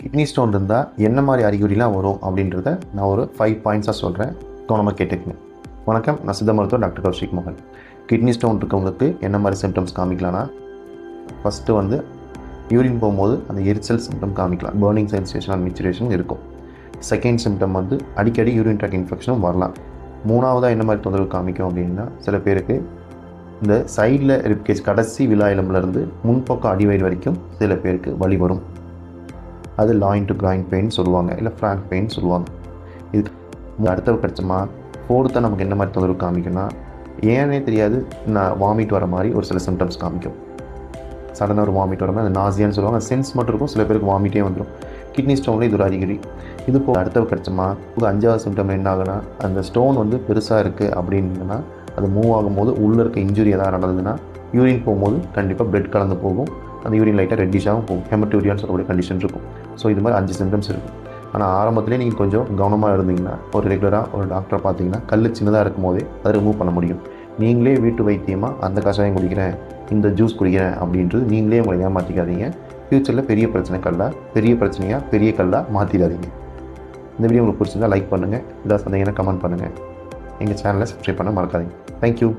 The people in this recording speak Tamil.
கிட்னி ஸ்டோன் இருந்தால் என்ன மாதிரி அறிகுறிலாம் வரும் அப்படின்றத நான் ஒரு 5 பாயிண்ட்ஸாக சொல்கிறேன். கவனமாக கேட்டுக்குங்க. வணக்கம், நான் சித்த மருத்துவர் டாக்டர் கௌஷிக் மோகன். கிட்னி ஸ்டோன் இருக்கவங்களுக்கு என்ன மாதிரி சிம்டம்ஸ் காமிக்கலாம்னா, ஃபஸ்ட்டு வந்து யூரின் போகும்போது அந்த எரிச்சல் சிம்டம் காமிக்கலாம். பர்னிங் சென்சேஷன் அண்ட் மிச்சுரேஷன் இருக்கும். செகண்ட் சிம்டம் வந்து அடிக்கடி யூரின் ட்ராக் இன்ஃபெக்ஷனும் வரலாம். மூணாவதாக என்ன மாதிரி தொந்தரவு காமிக்கும் அப்படின்னா, சில பேருக்கு இந்த சைடில் ரிப்கேஜ் கடைசி விலா எலும்புலேருந்து முன்பக்கம் அடிவயிறு வரைக்கும் சில பேருக்கு வலி வரும். அது லாயின் டு கிராயின் பெயின் சொல்லுவாங்க, இல்லை ஃப்ராங்க் பெயின் சொல்லுவாங்க. இது அடுத்த கட்சமா ஃபோர்த்தாக நமக்கு என்ன மாதிரி தொந்தரவு காமிக்கும்னா, ஏன்னே தெரியாது நான் வாமிட் வர மாதிரி ஒரு சில சிம்டம்ஸ் காமிக்கும். சடனாக ஒரு வாமிட் வர மாதிரி அந்த நாசியான்னு சொல்லுவாங்க. சென்ஸ் மட்டும் இருக்கும், சில பேருக்கு வாமிட்டே வந்துடும். கிட்னி ஸ்டோனில் இது ஒரு அறிகுறி. இது போக அடுத்த கட்சமாக 5வது சிம்டம் என்ன ஆகுனா, அந்த ஸ்டோன் வந்து பெருசாக இருக்குது அப்படின்னா அது மூவ் ஆகும்போது உள்ளே இருக்க இன்ஜுரி எதாவது நடந்ததுன்னா யூரின் போகும்போது கண்டிப்பாக பிளட் கலந்து போகும். அந்த யூரின் லைட்டாக ரெட்டிஷாகவும் போகும். ஹெமட்டூரியான்னு சொல்லக்கூடிய கண்டிஷன் இருக்கும். ஸோ இது மாதிரி 5 சிம்டம்ஸ் இருக்கும். ஆனால் ஆரம்பத்திலே நீங்கள் கொஞ்சம் கவனமாக இருந்தீங்கன்னா, ஒரு ரெகுலராக ஒரு டாக்டரை பார்த்தீங்கன்னா கல் சின்னதாக இருக்கும் போதே அதை ரிமூவ் பண்ண முடியும். நீங்களே வீட்டு வைத்தியமாக அந்த கஷாயம் குடிக்கிறேன், இந்த ஜூஸ் குடிக்கிறேன் அப்படின்றது நீங்களே உங்களை ஏமாற்றிக்காதீங்க. ஃப்யூச்சரில் பெரிய பிரச்சனையாக பெரிய கல்லாக மாற்றிடாதீங்க. இந்த வீடியோ உங்களுக்கு பிடிச்சிருந்தால் லைக் பண்ணுங்கள். ஏதாவது சந்தேகம்னா கமெண்ட் பண்ணுங்கள். எங்கள் சேனலை சப்ஸ்கிரைப் பண்ண மறக்காதீங்க. தேங்க்யூ.